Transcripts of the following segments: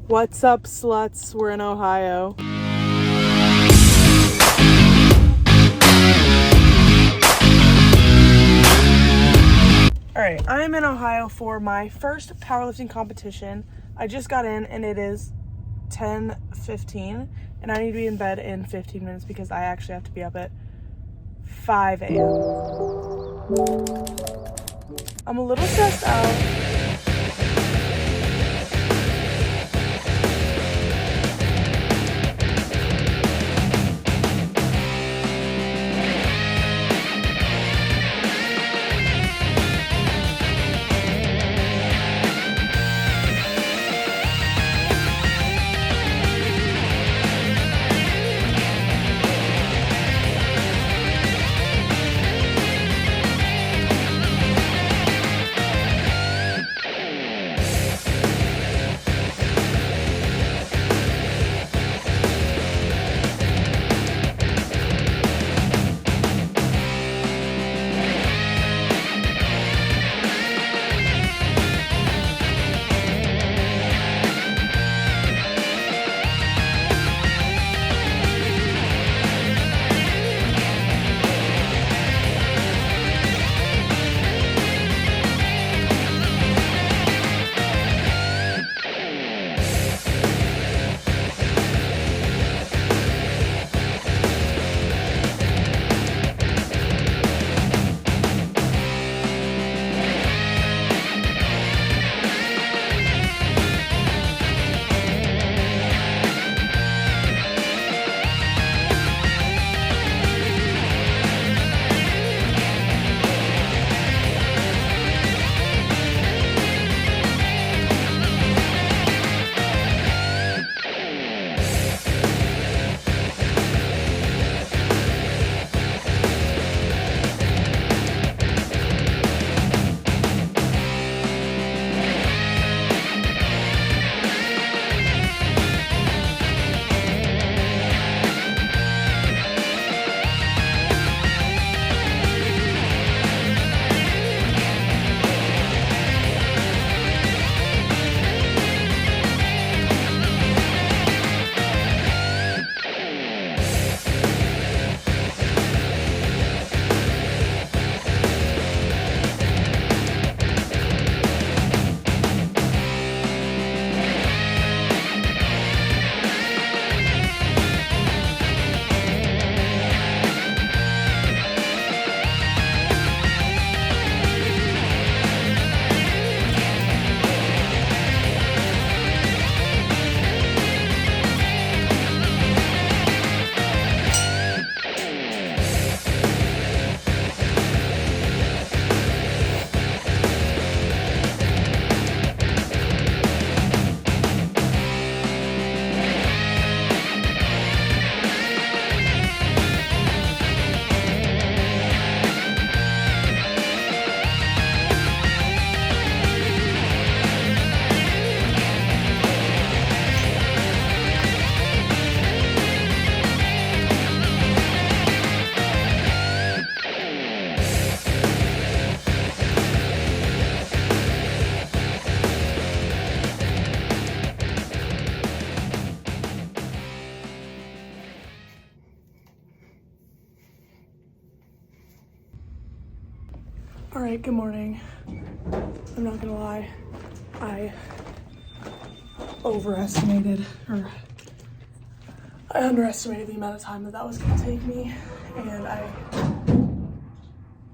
What's up, sluts? We're in Ohio. Alright, I'm in Ohio for my first powerlifting competition. I just got in and it is 10:15 and I need to be in bed in 15 minutes because I actually have to be up at 5 a.m. I'm a little stressed out. Alright, good morning. I'm not gonna lie, I underestimated the amount of time that was gonna take me, and I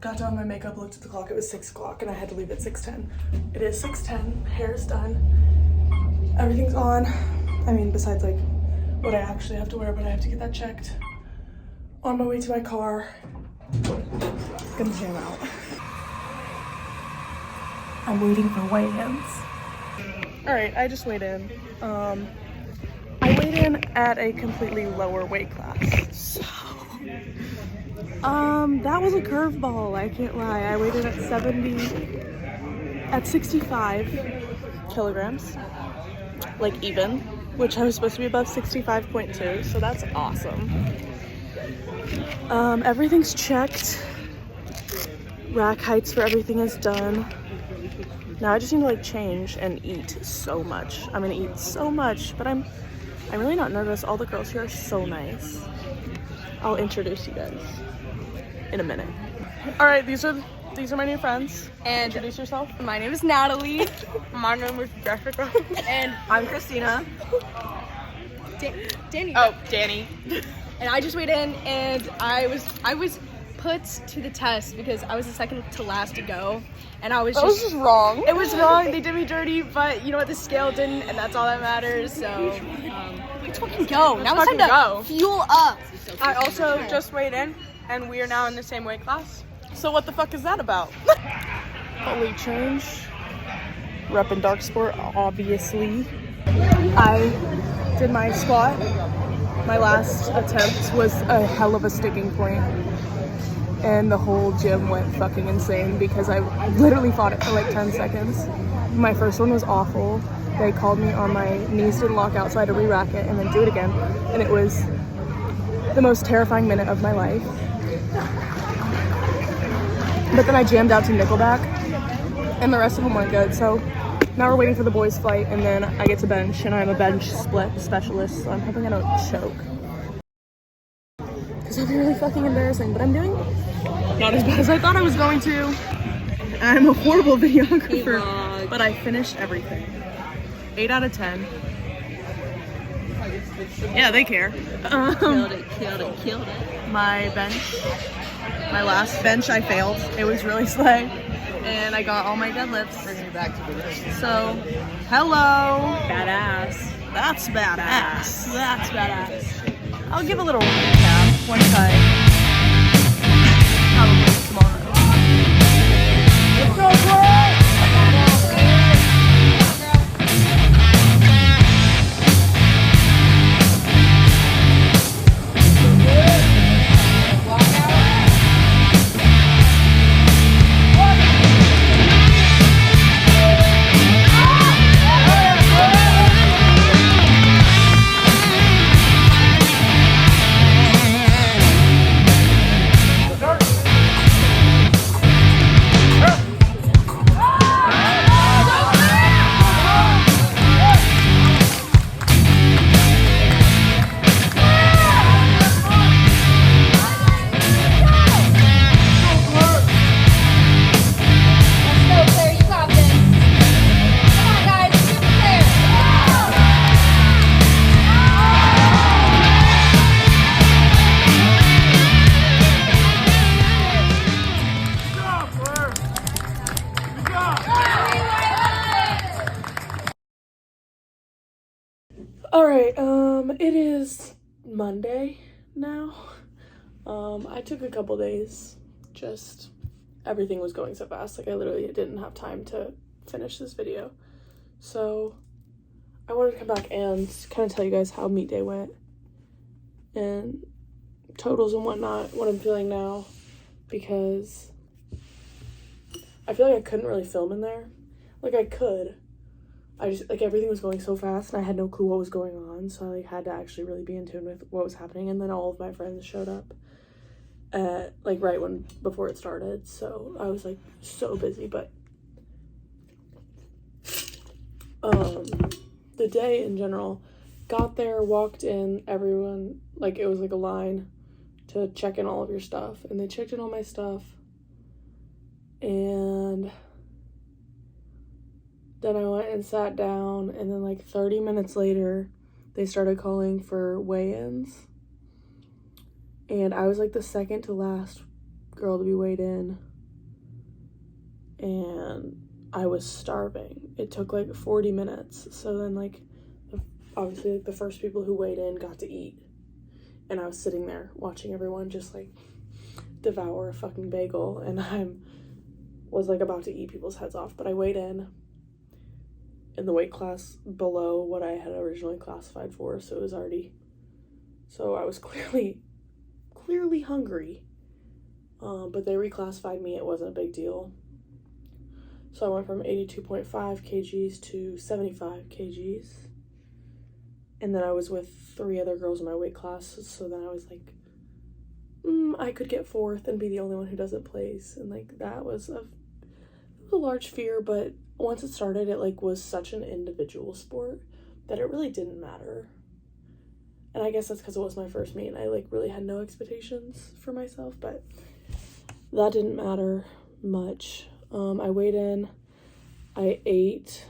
got done my makeup, looked at the clock, it was 6 o'clock and I had to leave at 6:10. It is 6:10, hair's done, everything's on. I mean, besides like what I actually have to wear, but I have to get that checked. On my way to my car, gonna jam out. I'm waiting for weigh-ins. All right, I just weighed in. I weighed in at a completely lower weight class. So, that was a curveball, I can't lie. I weighed in at 65 kilograms, like even, which I was supposed to be above 65.2, so that's awesome. Everything's checked. Rack heights for everything is done. Now I just need to like change and eat so much. I'm gonna eat so much, but I'm really not nervous. All the girls here are so nice. I'll introduce you guys in a minute. All right, these are my new friends. And introduce yourself. My name is Natalie. My name is Jessica. And I'm Christina. Danny. Oh, Danny. And I just weighed in, and I was put to the test because I was the second to last to go, and I was just wrong. It was wrong. They did me dirty, but you know what? The scale didn't, and that's all that matters. So let's fucking go. Now it's time to fuel up. I also just weighed in, and we are now in the same weight class. So what the fuck is that about? A weight change. Rep in dark sport, obviously. I did my squat. My last attempt was a hell of a sticking point. And the whole gym went fucking insane because I literally fought it for like 10 seconds. My first one was awful. They called me on my knees didn't lock out, so I had to re-rack it and then do it again. And it was the most terrifying minute of my life. But then I jammed out to Nickelback, and the rest of them went good. So now we're waiting for the boys' flight, and then I get to bench, and I'm a bench split specialist, so I'm hoping I don't choke. Because that'd be really fucking embarrassing, but I'm doing not as bad as I thought I was going to. I'm a horrible videographer, but I finished everything. 8 out of 10. Yeah, they care. Killed it. My bench, my last bench, I failed. It was really slay. And I got all my deadlifts. Bring me back to the list. So, hello. Badass. That's badass. That's badass. I'll give a little recap once I probably tomorrow. Let's go, girl! Alright, it is Monday now. I took a couple days, just everything was going so fast, like I literally didn't have time to finish this video. So I wanted to come back and kind of tell you guys how meet day went and totals and whatnot, what I'm feeling now, because I feel like I couldn't really film in there. Like I could. I just, like, everything was going so fast and I had no clue what was going on, so I, like, had to actually really be in tune with what was happening. And then all of my friends showed up at, like, right before it started, so I was, like, so busy. But the day in general, got there, walked in, everyone, like, it was like a line to check in all of your stuff, and they checked in all my stuff, and then I went and sat down, and then like 30 minutes later, they started calling for weigh-ins. And I was like the second to last girl to be weighed in. And I was starving. It took like 40 minutes. So then like, obviously like the first people who weighed in got to eat. And I was sitting there watching everyone just like devour a fucking bagel. And was like about to eat people's heads off. But I weighed in the weight class below what I had originally classified for, so it was already, so I was clearly hungry, but they reclassified me. It wasn't a big deal, so I went from 82.5 kgs to 75 kgs, and then I was with 3 other girls in my weight class, so then I was like I could get fourth and be the only one who doesn't place, and like that was a large fear. But once it started, it like was such an individual sport that it really didn't matter. And I guess that's because it was my first meet and I like really had no expectations for myself, but that didn't matter much. I weighed in, I ate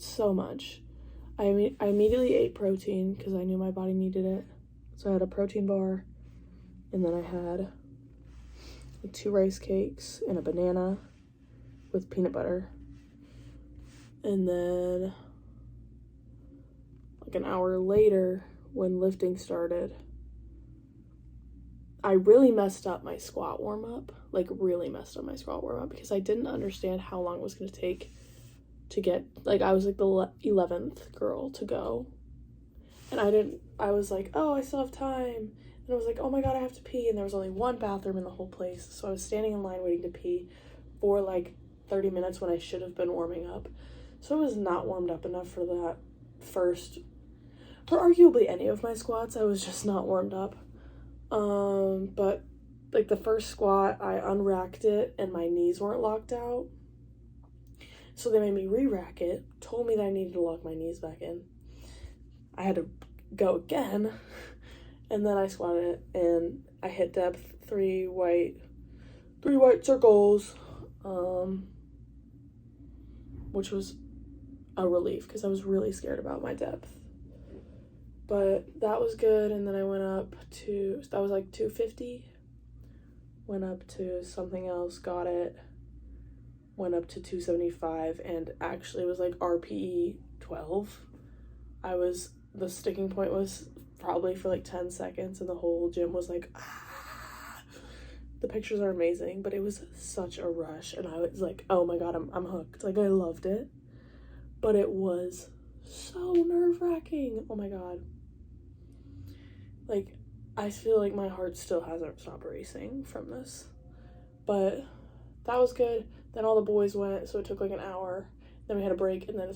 so much. I immediately ate protein because I knew my body needed it. So I had a protein bar, and then I had like 2 rice cakes and a banana with peanut butter. And then like an hour later, when lifting started, I really messed up my squat warm-up, because I didn't understand how long it was going to take to get, like, I was like the 11th girl to go, and I was like, oh, I still have time, and I was like, oh my god, I have to pee, and there was only one bathroom in the whole place, so I was standing in line waiting to pee for like 30 minutes when I should have been warming up. So I was not warmed up enough for that first, for arguably any of my squats. I was just not warmed up. But like the first squat, I unracked it and my knees weren't locked out. So they made me re-rack it, told me that I needed to lock my knees back in. I had to go again, and then I squatted it and I hit depth, three white circles, which was a relief because I was really scared about my depth. But that was good, and then I went up to, that was like 250, went up to something else, got it, went up to 275, and actually was like RPE 12. The sticking point was probably for like 10 seconds, and the whole gym was like, ah. The pictures are amazing, but it was such a rush, and I was like, oh my god, I'm hooked. Like, I loved it, but it was so nerve-wracking. Oh my god. Like, I feel like my heart still hasn't stopped racing from this. But that was good. Then all the boys went, so it took like an hour. Then we had a break, and then we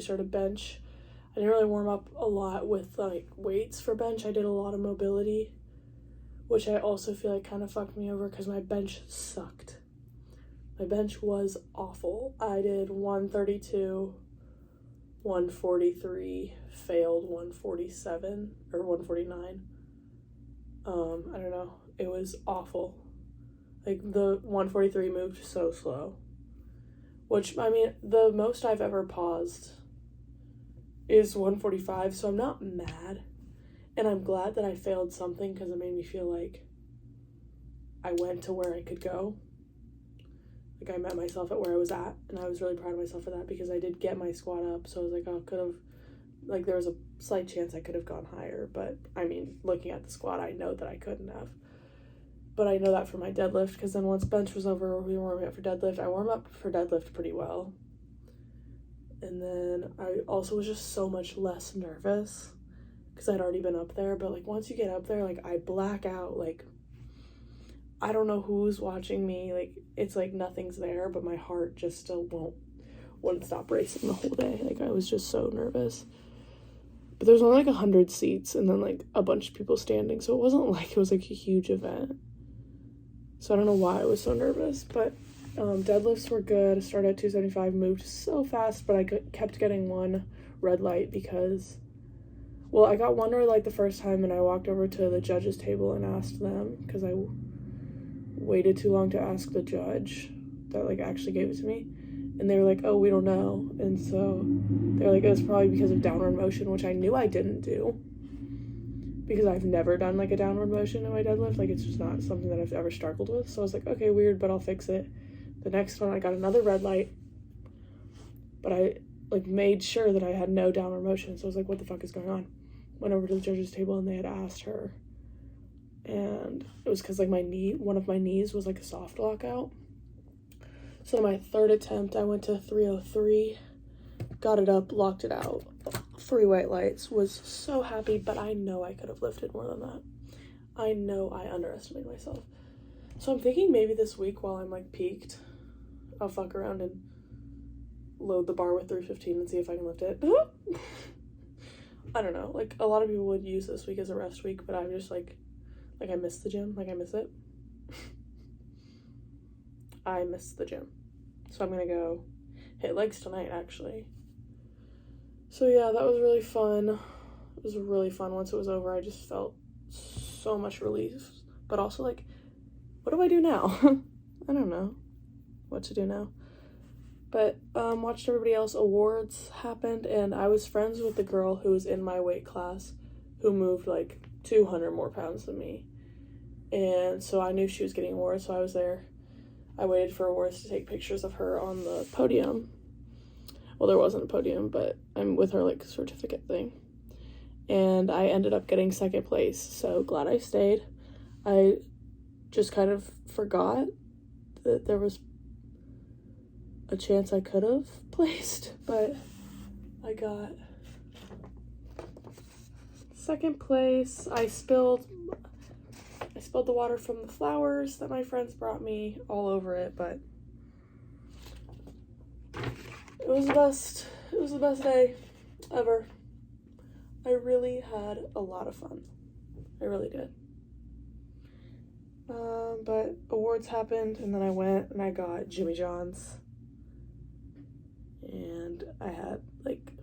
started bench. I didn't really warm up a lot with like weights for bench. I did a lot of mobility, which I also feel like kind of fucked me over because my bench sucked. My bench was awful. I did 132, 143, failed 147 or 149. I don't know. It was awful. Like, the 143 moved so slow. Which, I mean, the most I've ever paused is 145, so I'm not mad. And I'm glad that I failed something because it made me feel like I went to where I could go. Like, I met myself at where I was at, and I was really proud of myself for that because I did get my squat up, so I was like, oh, there was a slight chance I could have gone higher, but, I mean, looking at the squat, I know that I couldn't have. But I know that for my deadlift, because then once bench was over, we were warming up for deadlift. I warm up for deadlift pretty well. And then I also was just so much less nervous, because I'd already been up there, but, like, once you get up there, like, I black out, like, I don't know who's watching me, like, it's like nothing's there, but my heart just still wouldn't stop racing the whole day. Like, I was just so nervous. But there was only like 100 seats and then like a bunch of people standing, so it wasn't like it was like a huge event. So I don't know why I was so nervous, but deadlifts were good. I started at 275, moved so fast, but I kept getting one red light because, well, I got one red light the first time and I walked over to the judges table and asked them because I waited too long to ask the judge that like actually gave it to me, and they were like, oh, we don't know. And so they're like, it was probably because of downward motion, which I knew I didn't do because I've never done like a downward motion in my deadlift. Like, it's just not something that I've ever struggled with. So I was like, okay, weird, but I'll fix it. The next one I got another red light, but I like made sure that I had no downward motion. So I was like, what the fuck is going on? Went over to the judges table and they had asked her, and it was because like one of my knees was like a soft lockout. So my third attempt, I went to 303, got it up, locked it out, 3 white lights, was so happy, but I know I could have lifted more than that. I know I underestimated myself. So I'm thinking maybe this week while I'm like peaked, I'll fuck around and load the bar with 315 and see if I can lift it. I don't know, like a lot of people would use this week as a rest week, but I'm just like, Like, I miss the gym. Like, I miss it. I miss the gym. So I'm gonna go hit legs tonight, actually. So yeah, that was really fun. It was really fun. Once it was over, I just felt so much relief. But also, like, what do I do now? I don't know what to do now. But watched everybody else. Awards happened, and I was friends with the girl who was in my weight class who moved like 200 more pounds than me. And so I knew she was getting awards, so I was there. I waited for awards to take pictures of her on the podium. Well, there wasn't a podium, but I'm with her like certificate thing. And I ended up getting second place, so glad I stayed. I just kind of forgot that there was a chance I could have placed, but I got second place. I spilled the water from the flowers that my friends brought me all over it, but it was the best day ever. I really had a lot of fun. I really did. But awards happened, and then I went and I got Jimmy John's. And I had like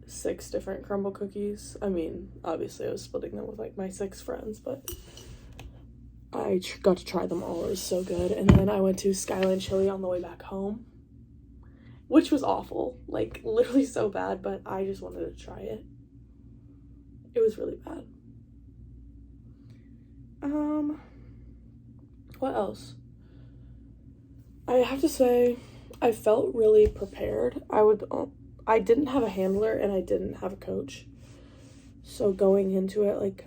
6 different crumble cookies. I mean, obviously I was splitting them with like my 6 friends, but I got to try them all. It was so good. And then I went to Skyline Chili on the way back home, which was awful, like literally so bad, but I just wanted to try it. It was really bad. What else? I have to say, I felt really prepared. I didn't have a handler and I didn't have a coach. So going into it, like,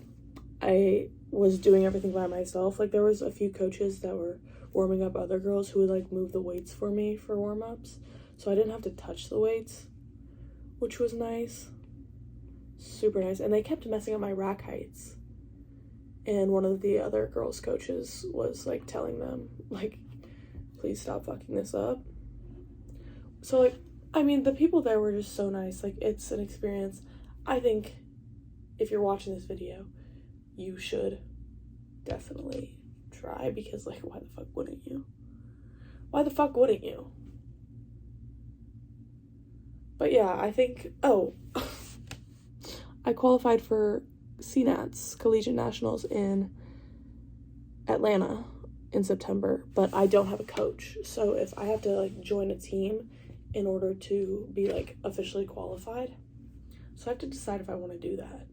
I was doing everything by myself. Like, there was a few coaches that were warming up other girls who would, like, move the weights for me for warm-ups. So I didn't have to touch the weights, which was nice. Super nice. And they kept messing up my rack heights. And one of the other girls' coaches was, like, telling them, like, please stop fucking this up. So, like, I mean, the people there were just so nice. Like, it's an experience. I think if you're watching this video, you should definitely try, because, like, why the fuck wouldn't you? Why the fuck wouldn't you? But yeah, I think, I qualified for CNATs, Collegiate Nationals, in Atlanta in September, but I don't have a coach. So if I have to, like, join a team in order to be, like, officially qualified, so I have to decide if I want to do that.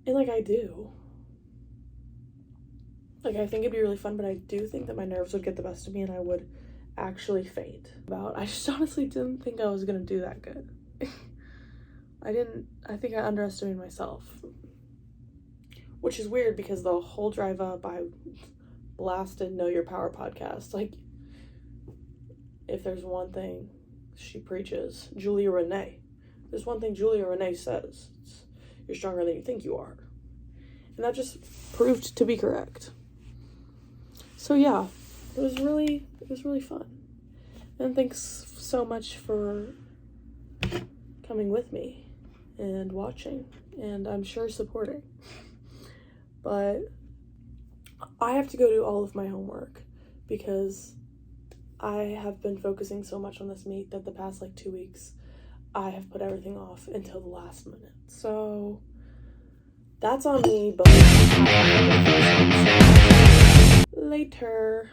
And, like, I do. Like, I think it'd be really fun, but I do think that my nerves would get the best of me and I would actually faint. I just honestly didn't think I was gonna do that good. I think I underestimated myself. Which is weird because the whole drive up, I blasted Know Your Power podcast. Like, if there's one thing she preaches, Julia Renee. There's one thing Julia Renee says. It's, you're stronger than you think you are. And that just proved to be correct. So yeah, it was really fun. And thanks so much for coming with me and watching, and I'm sure supporting. But I have to go do all of my homework because I have been focusing so much on this meet that the past like 2 weeks I have put everything off until the last minute. So that's on me, but later.